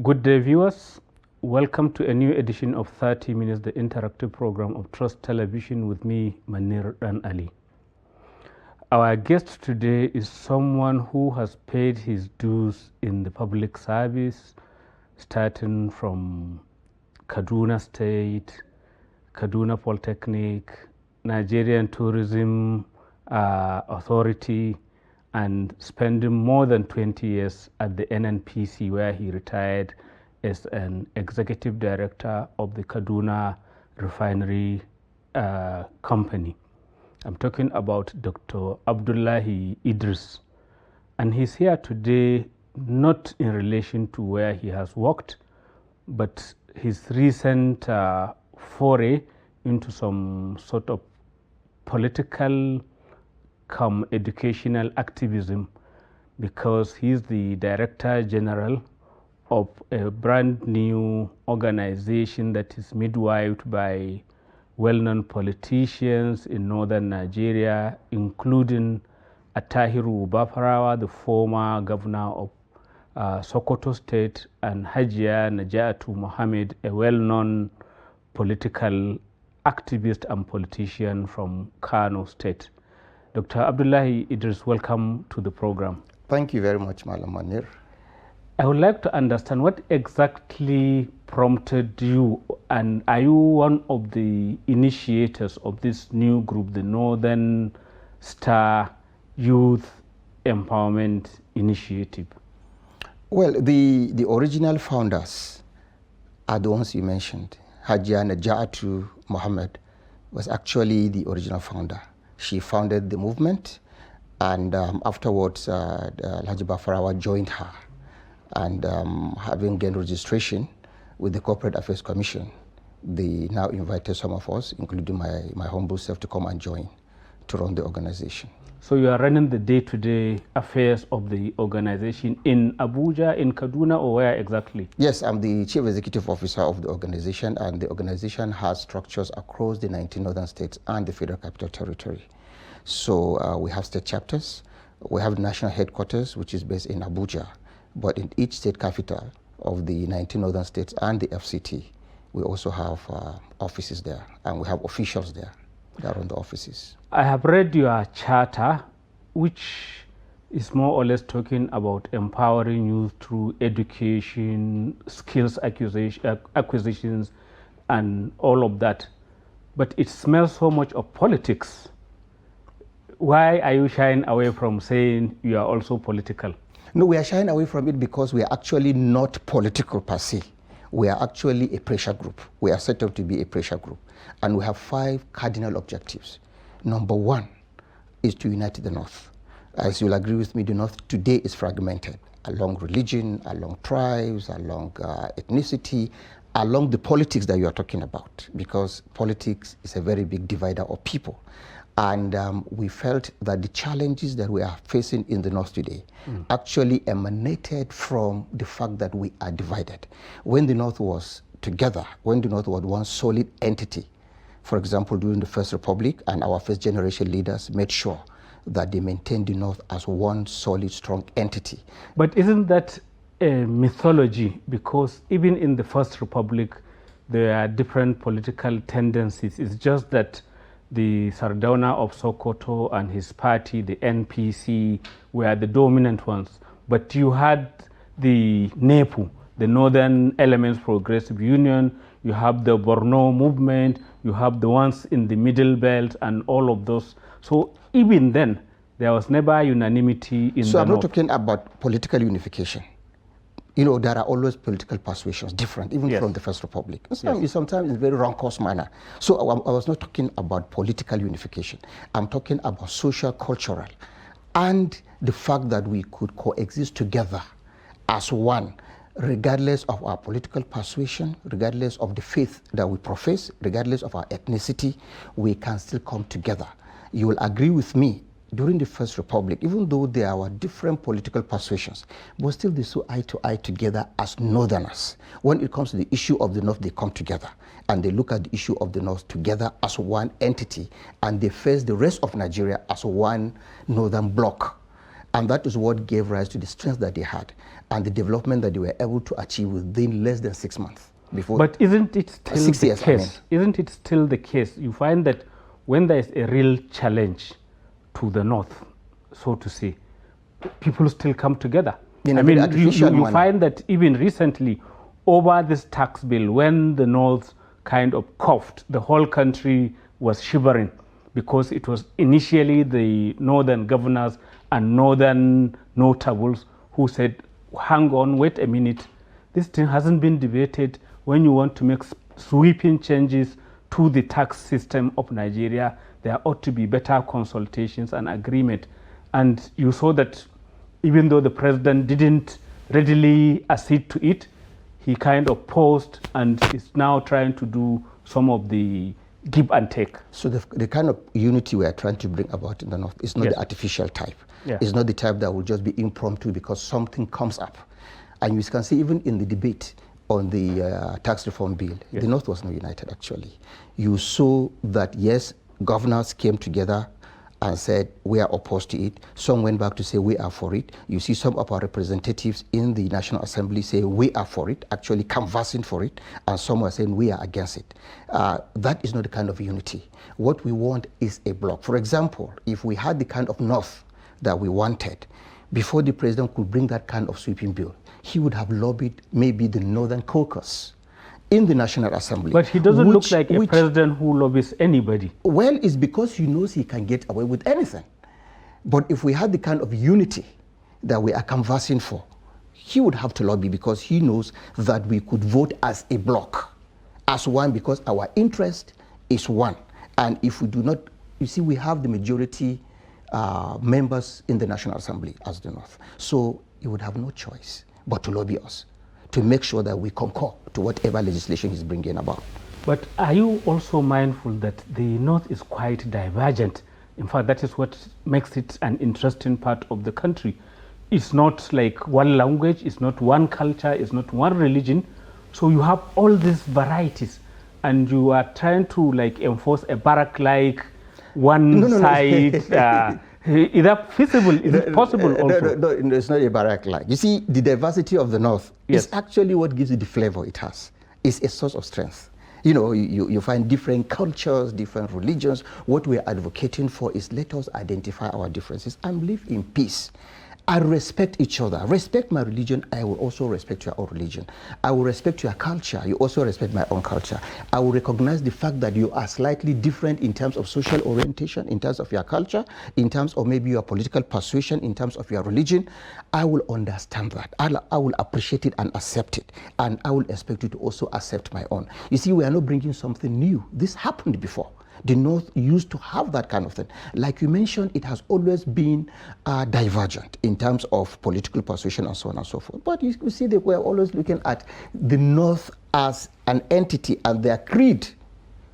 Good day, viewers. Welcome to a new edition of 30 Minutes, the interactive program of Trust Television with me, Manir Dan Ali. Our guest today is someone who has paid his dues in the public service, starting from Kaduna State, Kaduna Polytechnic, Nigerian Tourism Authority, and spending more than 20 years at the NNPC, where he retired as an executive director of the Kaduna Refinery Company. I'm talking about Dr. Abdullahi Idris, and he's here today not in relation to where he has worked, but his recent foray into some sort of political educational activism, because he's the Director General of a brand new organization that is midwifed by well-known politicians in northern Nigeria, including Attahiru Bafarawa, the former governor of Sokoto State, and Hajia Najatu Mohammed, a well-known political activist and politician from Kano State. Dr. Abdullahi Idris, welcome to the program. Thank you very much, Malam Manir. I would like to understand what exactly prompted you, and are you one of the initiators of this new group, the Northern Star Youth Empowerment Initiative? Well, the original founders are the ones you mentioned. Hajia Najatu Mohammed was actually the original founder. She founded the movement, and afterwards Alhaji Bafarawa joined her, and having gained registration with the Corporate Affairs Commission, they now invited some of us, including my humble self, to come and join to run the organization. So you are running the day-to-day affairs of the organization in Abuja, in Kaduna, or where exactly? Yes, I'm the Chief Executive Officer of the organization, and the organization has structures across the 19 northern states and the Federal Capital Territory. So we have state chapters, we have national headquarters, which is based in Abuja, but in each state capital of the 19 northern states and the FCT, we also have offices there, and we have officials there that run the offices. I have read your charter, which is more or less talking about empowering youth through education, skills acquisitions, and all of that. But it smells so much of politics. Why are you shying away from saying you are also political? No, we are shying away from it because we are actually not political per se. We are actually a pressure group. We are set up to be a pressure group. And we have 5 cardinal objectives. Number 1 is to unite the North. As you'll agree with me, the North today is fragmented along religion, along tribes, along ethnicity, along the politics that you are talking about, because politics is a very big divider of people. And we felt that the challenges that we are facing in the North today actually emanated from the fact that we are divided. When the North was together, when the North was one solid entity, for example, during the First Republic, and our first generation leaders made sure that they maintained the North as one solid, strong entity. But isn't that a mythology? Because even in the First Republic, there are different political tendencies. It's just that the Sardauna of Sokoto and his party, the NPC, were the dominant ones. But you had the NEPU, the Northern Elements Progressive Union, you have the Borno movement, you have the ones in the Middle Belt, and all of those. So even then, there was never unanimity in the North. So I'm not talking about political unification. You know, there are always political persuasions, different, even from the First Republic. Sometimes in a very wrong-course manner. So I was not talking about political unification. I'm talking about social, cultural, and the fact that we could coexist together as one, regardless of our political persuasion, regardless of the faith that we profess, regardless of our ethnicity, we can still come together. You will agree with me, during the First Republic, even though there were different political persuasions, but still they saw eye to eye together as Northerners. When it comes to the issue of the North, they come together and they look at the issue of the North together as one entity, and they face the rest of Nigeria as one Northern bloc. And that is what gave rise to the strength that they had and the development that they were able to achieve within less than 6 months. But isn't it still 6 years, case? Isn't it still the case? You find that when there is a real challenge to the north, so to say, people still come together. I mean, you find that even recently, over this tax bill, when the north kind of coughed, the whole country was shivering because it was initially the northern governors and northern notables who said, hang on, wait a minute, this thing hasn't been debated. When you want to make sweeping changes to the tax system of Nigeria, there ought to be better consultations and agreement. And you saw that even though the president didn't readily accede to it, he kind of paused and is now trying to do some of the give and take. So the kind of unity we are trying to bring about in the north is not the artificial type. It's not the type that will just be impromptu because something comes up. And you can see even in the debate on the tax reform bill, the north was not united actually. You saw that yes, governors came together and said we are opposed to it. Some went back to say we are for it. You see some of our representatives in the National Assembly say we are for it, actually canvassing for it, and some are saying we are against it. That is not the kind of unity. What we want is a bloc. For example, if we had the kind of north that we wanted, before the president could bring that kind of sweeping bill, he would have lobbied maybe the Northern Caucus in the National Assembly. But he doesn't look like a president who lobbies anybody. Well, it's because he knows he can get away with anything. But if we had the kind of unity that we are canvassing for, he would have to lobby because he knows that we could vote as a bloc, as one, because our interest is one. And if we do not, you see, we have the majority members in the National Assembly as the North. So he would have no choice but to lobby us, to make sure that we concur to whatever legislation he's bringing about. But are you also mindful that the North is quite divergent? In fact, that is what makes it an interesting part of the country. It's not like one language, it's not one culture, it's not one religion. So you have all these varieties and you are trying to like enforce a barrack-like one side. Is that feasible? Is it possible also? No, it's not a barrack-like. You see, the diversity of the North is actually what gives it the flavor it has. It's a source of strength. You know, you find different cultures, different religions. What we're advocating for is let us identify our differences and live in peace. I respect each other. Respect my religion, I will also respect your own religion. I will respect your culture, you also respect my own culture. I will recognize the fact that you are slightly different in terms of social orientation, in terms of your culture, in terms of maybe your political persuasion, in terms of your religion. I will understand that. I will appreciate it and accept it. And I will expect you to also accept my own. You see, we are not bringing something new. This happened before. The North used to have that kind of thing. Like you mentioned, it has always been divergent in terms of political persuasion and so on and so forth. But you see that we're always looking at the North as an entity, and their creed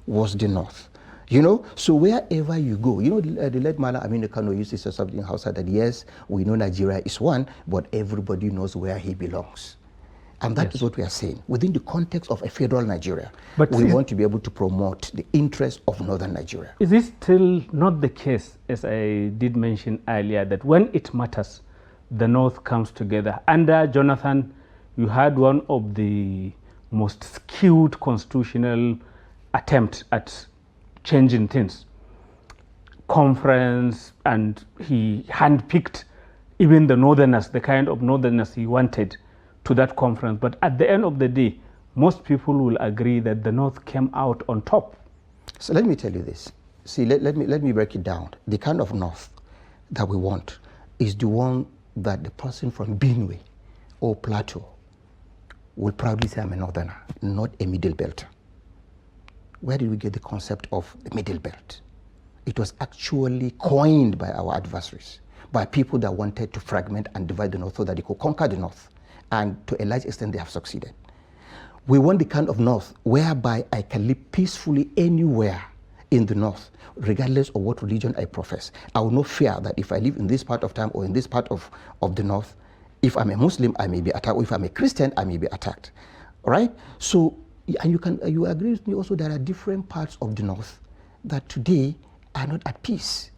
was the North. You know, so wherever you go, you know, the late Malam Aminu Kano used to say something in Hausa that yes, we know Nigeria is one, but everybody knows where he belongs. And that is what we are saying. Within the context of a federal Nigeria, but we want to be able to promote the interests of northern Nigeria. Is it still not the case, as I did mention earlier, that when it matters, the North comes together? Under Jonathan, you had one of the most skewed constitutional attempts at changing things. Conference, and he handpicked even the northerners, the kind of northerners he wanted to that conference. But at the end of the day, most people will agree that the North came out on top. So let me tell you this. See, let me break it down. The kind of North that we want is the one that the person from Benue or Plateau will proudly say, I'm a northerner, not a middle belter. Where did we get the concept of the middle belt? It was actually coined by our adversaries, by people that wanted to fragment and divide the North so that they could conquer the North. And to a large extent, they have succeeded. We want the kind of North whereby I can live peacefully anywhere in the North, regardless of what religion I profess. I will not fear that if I live in this part of town or in this part of the North, if I'm a Muslim, I may be attacked, or if I'm a Christian, I may be attacked. All right? So, and you agree with me also, there are different parts of the North that today are not at peace.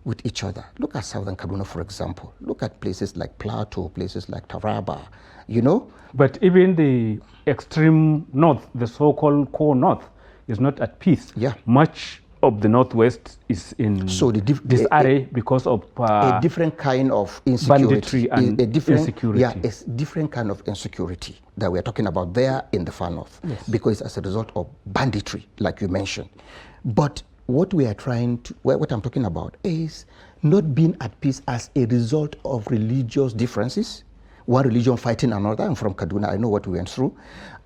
with each other. Look at Southern Kaduna, for example. Look at places like Plateau, places like Taraba, you know. But even the extreme north, the so-called core north, is not at peace. Yeah. Much of the northwest is in disarray because of a different kind of insecurity. Banditry and insecurity. Yeah, it's different kind of insecurity that we're talking about there in the far north. Yes. Because as a result of banditry, like you mentioned. But what we are trying to, what I'm talking about is not being at peace as a result of religious differences, one religion fighting another. I'm from Kaduna, I know what we went through.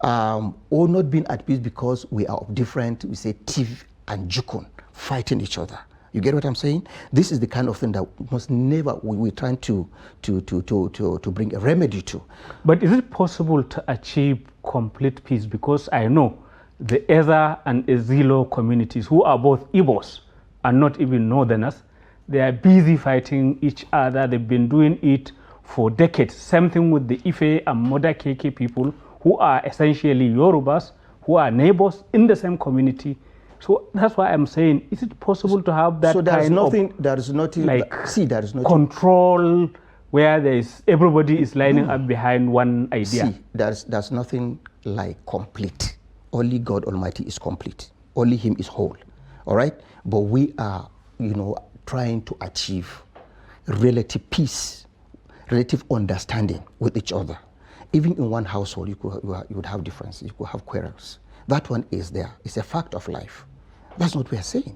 Or not being at peace because we are of different, we say, Tiv and Jukun fighting each other. You get what I'm saying? This is the kind of thing that must never, we're trying to bring a remedy to. But is it possible to achieve complete peace? Because I know the Eza and Ezilo communities, who are both Igbos and not even Northerners, they are busy fighting each other. They've been doing it for decades. Same thing with the Ife and Modakeke people, who are essentially Yorubas, who are neighbors in the same community. So that's why I'm saying, is it possible to have that kind of control where there is everybody is lining up behind one idea? See, there's nothing like complete. Only God Almighty is complete. Only Him is whole. All right? But we are, trying to achieve relative peace, relative understanding with each other. Even in one household, you would have differences. You could have quarrels. That one is there. It's a fact of life. That's not what we are saying.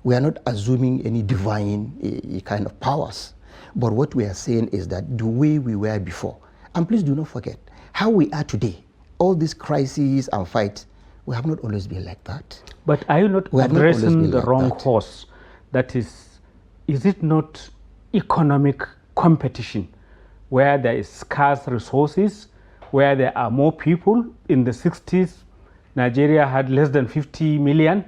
We are not assuming any divine kind of powers. But what we are saying is that the way we were before, and please do not forget, how we are today, all these crises and fights, we have not always been like that. But are you not addressing the wrong horse? That is it not economic competition where there is scarce resources, where there are more people? In the 60s, Nigeria had less than 50 million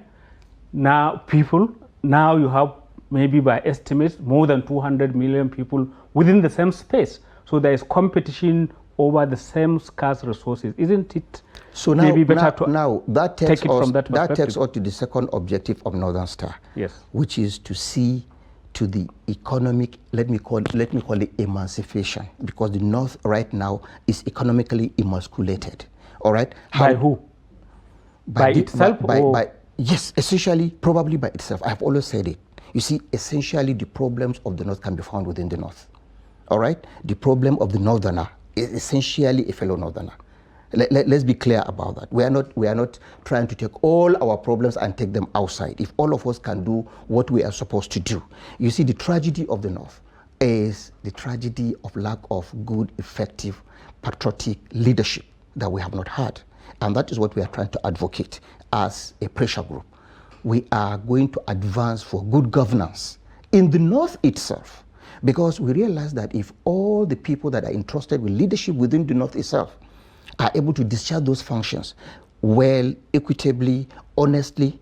people. Now you have, maybe by estimates, more than 200 million people within the same space. So there is competition over the same scarce resources. Isn't it maybe better to that take it from that perspective? That takes us to the second objective of Northern Star, yes, which is to see to the economic, let me call it emancipation, because the North right now is economically emasculated. All right? By who? By itself? Yes, essentially, probably by itself. I've always said it. You see, essentially, the problems of the North can be found within the North. All right? The problem of the Northerner is essentially a fellow Northerner. Let's be clear about that. We are not trying to take all our problems and take them outside. If all of us can do what we are supposed to do. You see, the tragedy of the North is the tragedy of lack of good, effective, patriotic leadership that we have not had. And that is what we are trying to advocate as a pressure group. We are going to advance for good governance in the North itself, because we realize that if all the people that are entrusted with leadership within the North itself are able to discharge those functions well, equitably, honestly,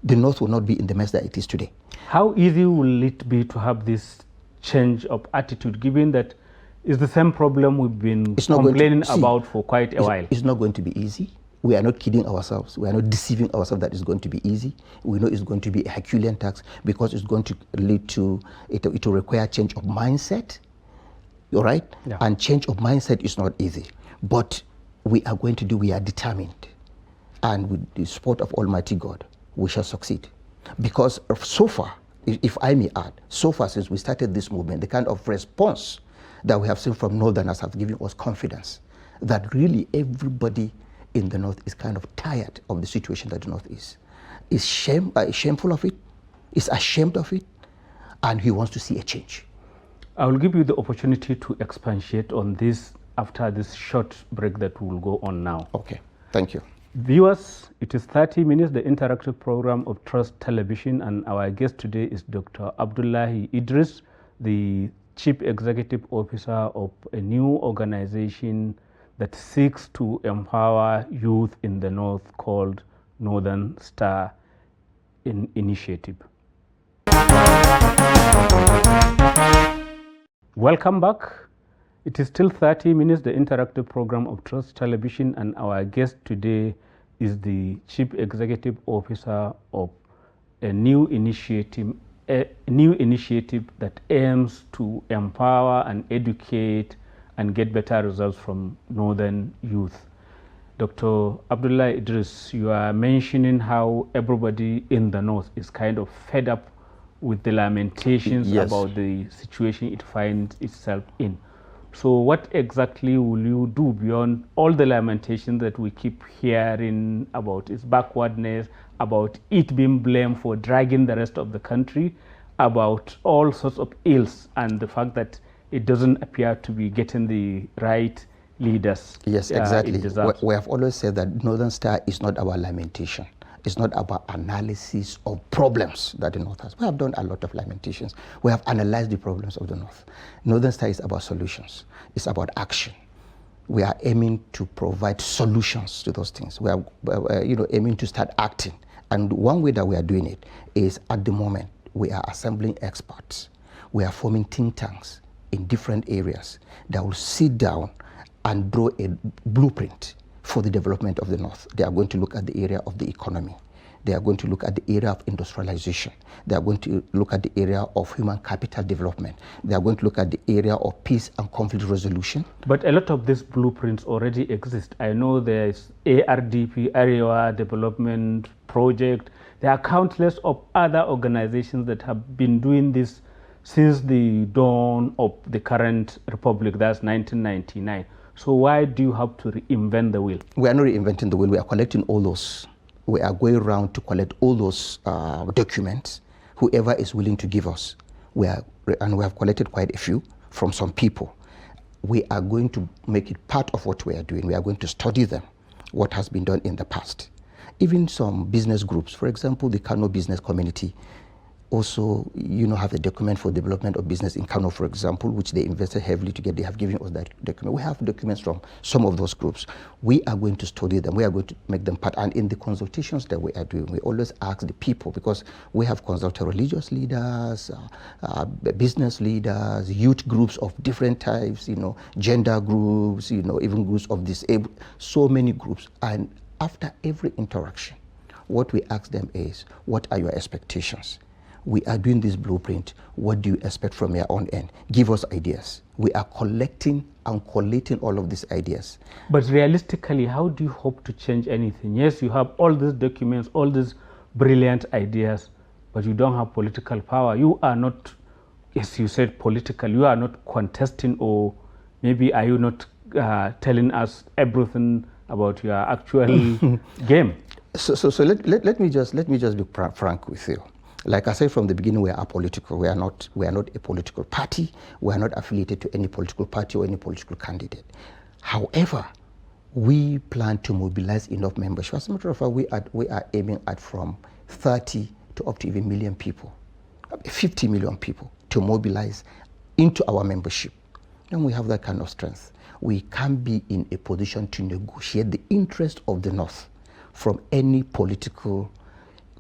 the North will not be in the mess that it is today. How easy will it be to have this change of attitude, given that it's the same problem we've been complaining about for quite a while? It's not going to be easy. We are not kidding ourselves. We are not deceiving ourselves that it's going to be easy. We know it's going to be a Herculean task, because it's going to lead to, it will require change of mindset, all right? Yeah. And change of mindset is not easy. But we are determined. And with the support of Almighty God, we shall succeed. Because so far, if I may add, so far since we started this movement, the kind of response that we have seen from Northerners have given us confidence that really everybody in the North is kind of tired of the situation that the North is shameful of it, is ashamed of it, and he wants to see a change. I will give you the opportunity to expatiate on this after this short break that will go on now. Okay, thank you. Viewers, it is 30 minutes, the interactive program of Trust Television, and our guest today is Dr. Abdullahi Idris, the Chief Executive Officer of a new organization that seeks to empower youth in the North called Northern Star Initiative. Welcome back. It is still 30 minutes, the interactive program of Trust Television, and our guest today is the Chief Executive Officer of a new initiative a new initiative that aims to empower and educate and get better results from northern youth. Dr. Abdullahi Idris, you are mentioning how everybody in the north is kind of fed up with the lamentations about the situation it finds itself in. So what exactly will you do beyond all the lamentations that we keep hearing about its backwardness, about it being blamed for dragging the rest of the country, about all sorts of ills and the fact that it doesn't appear to be getting the right leaders? Yes, exactly. We have always said that Northern Star is not about lamentation. It's not about analysis of problems that the North has. We have done a lot of lamentations. We have analyzed the problems of the North. Northern Star is about solutions. It's about action. We are aiming to provide solutions to those things. We are aiming to start acting. And one way that we are doing it is, at the moment, we are assembling experts. We are forming think tanks in different areas that will sit down and draw a blueprint for the development of the North. They are going to look at the area of the economy. They are going to look at the area of industrialization. They are going to look at the area of human capital development. They are going to look at the area of peace and conflict resolution. But a lot of these blueprints already exist. I know there is ARDP, Area Development Project. There are countless of other organizations that have been doing this since the dawn of the current republic, that's 1999. So why do you have to reinvent the wheel? We are not reinventing the wheel. We are collecting all those. We are going around to collect all those documents, whoever is willing to give us. We have collected quite a few from some people. We are going to make it part of what we are doing. We are going to study them, what has been done in the past. Even some business groups, for example, the Kano business community, also, have a document for development of business in Kano, for example, which they invested heavily to get. They have given us that document. We have documents from some of those groups. We are going to study them. We are going to make them part. And in the consultations that we are doing, we always ask the people, because we have consulted religious leaders, business leaders, youth groups of different types, gender groups, even groups of disabled, so many groups. And after every interaction, what we ask them is, what are your expectations? We are doing this blueprint. What do you expect from your own end? Give us ideas. We are collecting and collating all of these ideas. But realistically, how do you hope to change anything? Yes, you have all these documents, all these brilliant ideas, but you don't have political power. You are not, as you said, political. You are not contesting, or maybe are you not telling us everything about your actual game? So let me just be frank with you. Like I said from the beginning, we are apolitical. We are not a political party. We are not affiliated to any political party or any political candidate. However, we plan to mobilize enough membership. As a matter of fact, we are aiming at from 30 to up to even million people, 50 million people to mobilize into our membership. Then we have that kind of strength. We can be in a position to negotiate the interest of the North from any political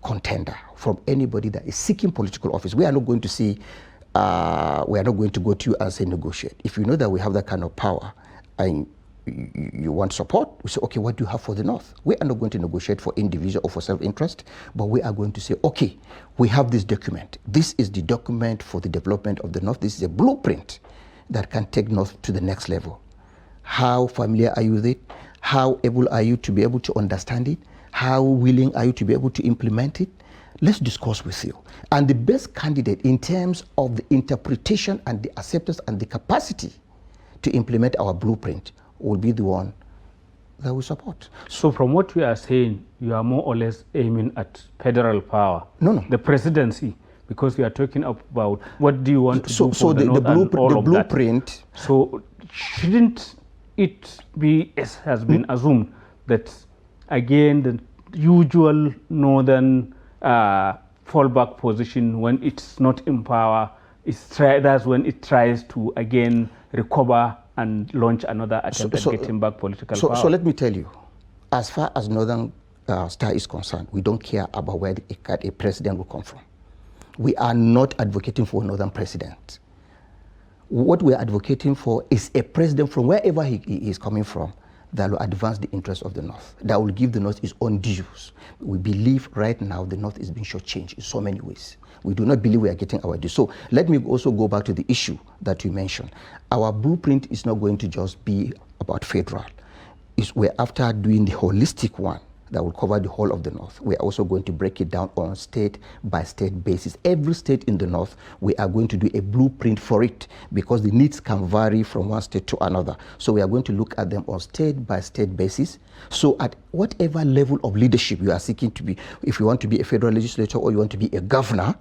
contender, from anybody that is seeking political office. We are not going to see, we are not going to go to you and say negotiate. If you know that we have that kind of power and you want support, we say, okay, what do you have for the North? We are not going to negotiate for individual or for self-interest, but we are going to say, okay, we have this document. This is the document for the development of the North. This is a blueprint that can take North to the next level. How familiar are you with it? How able are you to be able to understand it? How willing are you to be able to implement it? Let's discuss with you. And the best candidate in terms of the interpretation and the acceptance and the capacity to implement our blueprint will be the one that we support. So from what you are saying, you are more or less aiming at federal power. No. The presidency, because we are talking about what do you want to do for the North and all of blueprint. That. So shouldn't it be, as has been assumed, that again, the usual northern fallback position when it's not in power, that's when it tries to again recover and launch another attempt at getting back political power. So let me tell you, as far as Northern Star is concerned, we don't care about where a president will come from. We are not advocating for a northern president. What we are advocating for is a president from wherever he is coming from that will advance the interests of the North, that will give the North its own dues. We believe right now the North is being shortchanged in so many ways. We do not believe we are getting our due. So let me also go back to the issue that you mentioned. Our blueprint is not going to just be about federal. We're after doing the holistic one that will cover the whole of the North. We are also going to break it down on state-by-state basis. Every state in the North, we are going to do a blueprint for it because the needs can vary from one state to another. So we are going to look at them on state-by-state basis. So at whatever level of leadership you are seeking to be, if you want to be a federal legislator or you want to be a governor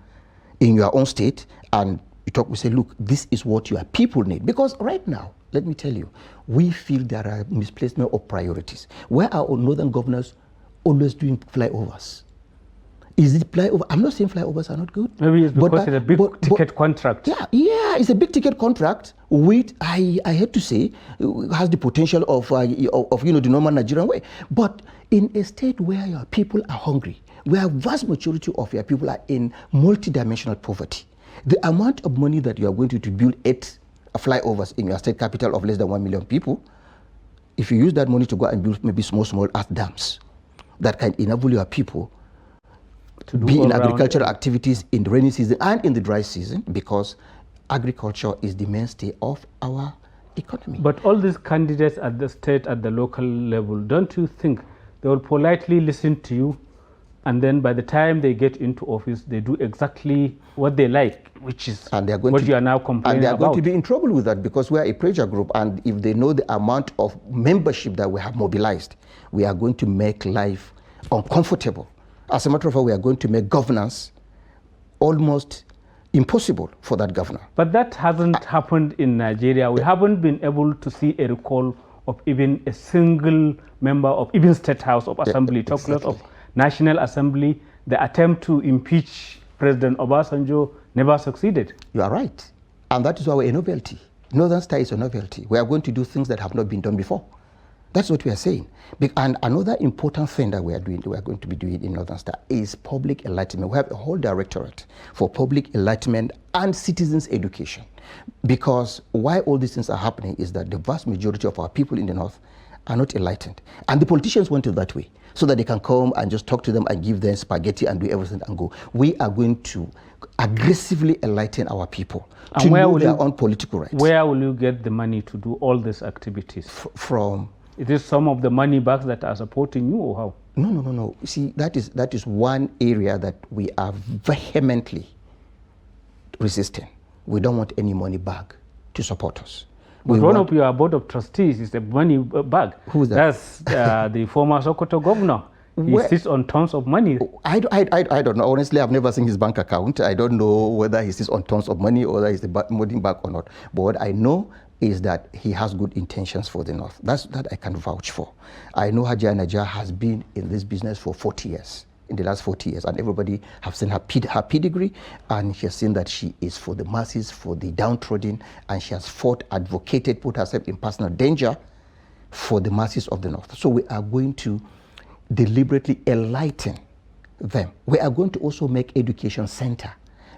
in your own state, and we say, look, this is what your people need. Because right now, let me tell you, we feel there are misplacement of priorities. Where are our northern governors always doing flyovers? Is it flyover? I'm not saying flyovers are not good. Maybe it's because it's a big ticket contract. Yeah, it's a big ticket contract, which I hate to say has the potential of the normal Nigerian way. But in a state where your people are hungry, where a vast majority of your people are in multidimensional poverty, the amount of money that you are going to build 8 flyovers in your state capital of less than 1 million people, if you use that money to go and build maybe small earth dams that can enable your people to be in agricultural activities in the rainy season and in the dry season, because agriculture is the mainstay of our economy. But all these candidates at the state, at the local level, don't you think they will politely listen to you, and then by the time they get into office, they do exactly what they like, which is what you are now complaining about? And they are going to be in trouble with that because we are a pressure group, and if they know the amount of membership that we have mobilized, we are going to make life uncomfortable. As a matter of fact, we are going to make governance almost impossible for that governor. But that hasn't happened in Nigeria. We haven't been able to see a recall of even a single member of even State House of Assembly, talk less of National Assembly. The attempt to impeach President Obasanjo never succeeded. You are right. And that is our novelty. Northern Star is a novelty. We are going to do things that have not been done before. That's what we are saying. And another important thing that we are going to be doing in Northern Star is public enlightenment. We have a whole directorate for public enlightenment and citizens education. Because why all these things are happening is that the vast majority of our people in the North are not enlightened. And the politicians want it that way, so that they can come and just talk to them and give them spaghetti and do everything and go. We are going to aggressively enlighten our people to know their own political rights. Where will you get the money to do all these activities? From? It is some of the money bags that are supporting you, or how? No. See, that is one area that we are vehemently resisting. We don't want any money bag to support us. But one of your board of trustees is a money bag. Who's that? That's the former Sokoto governor. He sits on tons of money. I don't know. Honestly, I've never seen his bank account. I don't know whether he sits on tons of money or whether he's the money bag or not. But what I know is that he has good intentions for the North. That I can vouch for. I know Hajiya Najah has been in this business for 40 years. In the last 40 years, and everybody have seen her pedigree, and she has seen that she is for the masses, for the downtrodden, and she has fought, advocated, put herself in personal danger for the masses of the North. So we are going to deliberately enlighten them. We are going to also make education center,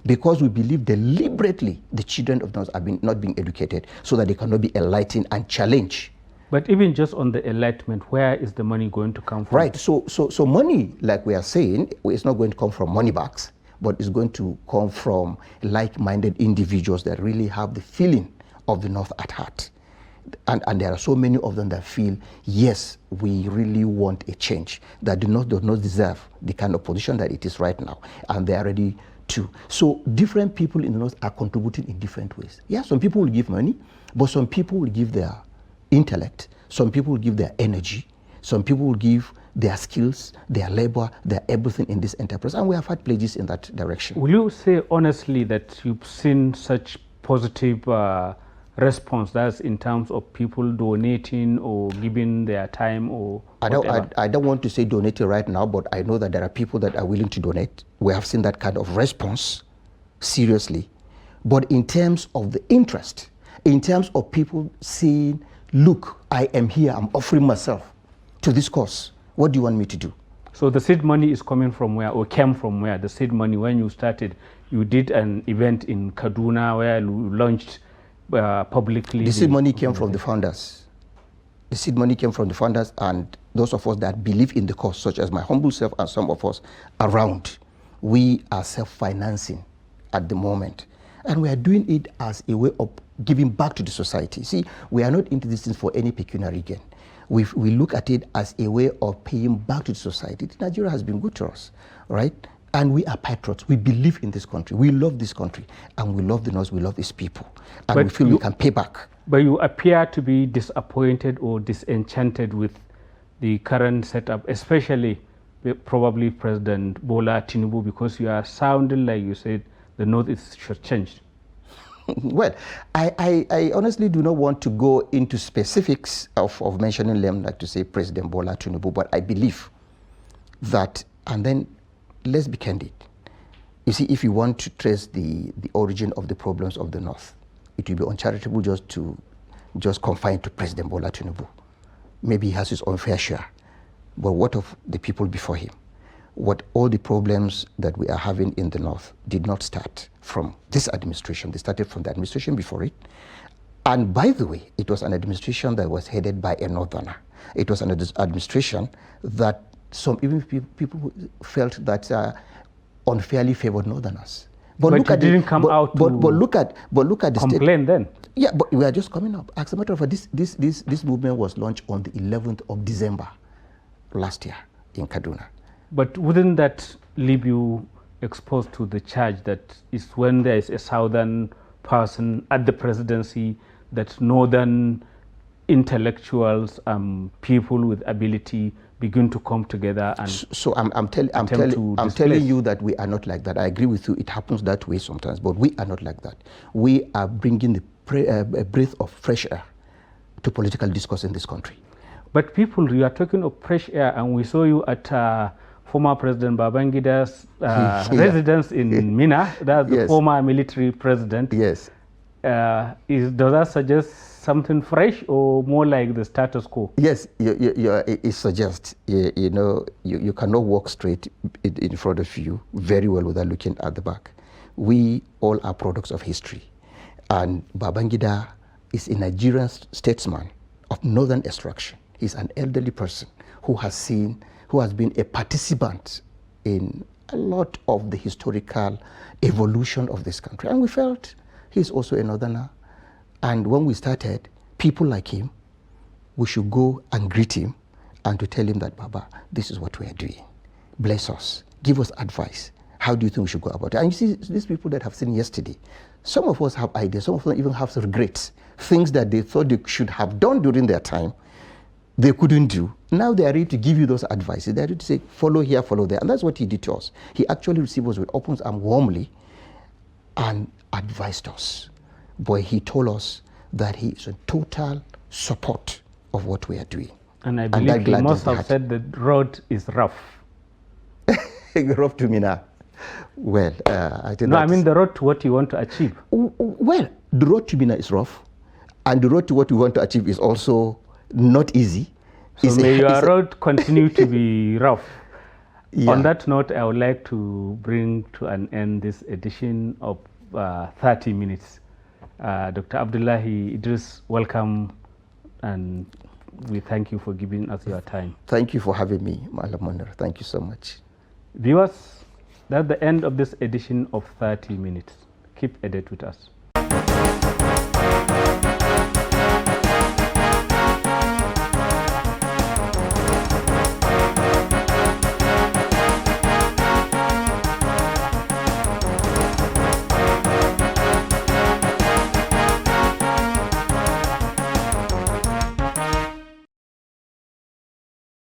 because we believe deliberately the children of the North are not being educated so that they cannot be enlightened and challenged. But even just on the enlightenment, where is the money going to come from? Right. So money, like we are saying, is not going to come from money bags, but it's going to come from like-minded individuals that really have the feeling of the North at heart. And there are so many of them that feel, yes, we really want a change, that the North does not deserve the kind of position that it is right now, and they are ready to. So different people in the North are contributing in different ways. Yeah, some people will give money, but some people will give their intellect, some people will give their energy, some people will give their skills, their labor, their everything in this enterprise, and we have had pledges in that direction. Will you say honestly that you've seen such positive response, that's in terms of people donating or giving their time or whatever? I don't want to say donating right now, but I know that there are people that are willing to donate. We have seen that kind of response, seriously. But in terms of the interest, in terms of people saying, look, I am here, I'm offering myself to this cause. What do you want me to do? So the seed money is coming from where, or came from where? The seed money, when you started, you did an event in Kaduna where you launched publicly. The seed money came from the founders. The seed money came from the founders and those of us that believe in the cause, such as my humble self and some of us around. We are self-financing at the moment. And we are doing it as a way of giving back to the society. See, we are not into this thing for any pecuniary gain. We look at it as a way of paying back to the society. Nigeria has been good to us, right? And we are patriots. We believe in this country. We love this country. And we love the North. We love its people. And we feel we can pay back. But you appear to be disappointed or disenchanted with the current setup, especially probably President Bola Tinubu, because you are sounding like you said the North is shortchanged. Well, I honestly do not want to go into specifics of mentioning them, like to say President Bola Tinubu, but I believe that, and then let's be candid. You see, if you want to trace the origin of the problems of the North, it will be uncharitable just confine to President Bola Tinubu. Maybe he has his own fair share, but what of the people before him? What all the problems that we are having in the North did not start from this administration. They started from the administration before it. And by the way, it was an administration that was headed by a Northerner. It was an administration that some even people felt that unfairly favored Northerners. But look at didn't come out to look at the complain then. Yeah, but we are just coming up. As a matter of fact, this movement was launched on the 11th of December last year in Kaduna. But wouldn't that leave you exposed to the charge that is when there is a southern person at the presidency, that northern intellectuals, people with ability begin to come together and so I'm telling you that we are not like that. I agree with you. It happens that way sometimes, but we are not like that. We are bringing a breath of fresh air to political discourse in this country. But people, you are talking of fresh air, and we saw you at former President Babangida's residence in Mina. That's the former military president. Yes. Does that suggest something fresh or more like the status quo? Yes, it suggests, you cannot walk straight in front of you very well without looking at the back. We all are products of history. And Babangida is a Nigerian statesman of northern extraction. He's an elderly person who has been a participant in a lot of the historical evolution of this country. And we felt he's also a northerner. And when we started, people like him, we should go and greet him and to tell him that, Baba, this is what we are doing. Bless us. Give us advice. How do you think we should go about it? And you see, these people that have seen yesterday, some of us have ideas, some of them even have regrets, things that they thought they should have done during their time, they couldn't do. Now they are ready to give you those advices. They are ready to say, follow here, follow there. And that's what he did to us. He actually received us with open arms warmly and advised us. But he told us that he is in total support of what we are doing. And I believe he must have said the road is rough. Rough to me now. Well, I think I mean the road to what you want to achieve. Well, the road to Mina is rough. And the road to what we want to achieve is also not easy. So may your road continue to be rough. Yeah. On that note, I would like to bring to an end this edition of 30 Minutes. Dr. Abdullahi Idris, welcome, and we thank you for giving us your time. Thank you for having me, Malam Manir. Thank you so much. Viewers, that's the end of this edition of 30 Minutes. Keep a date with us.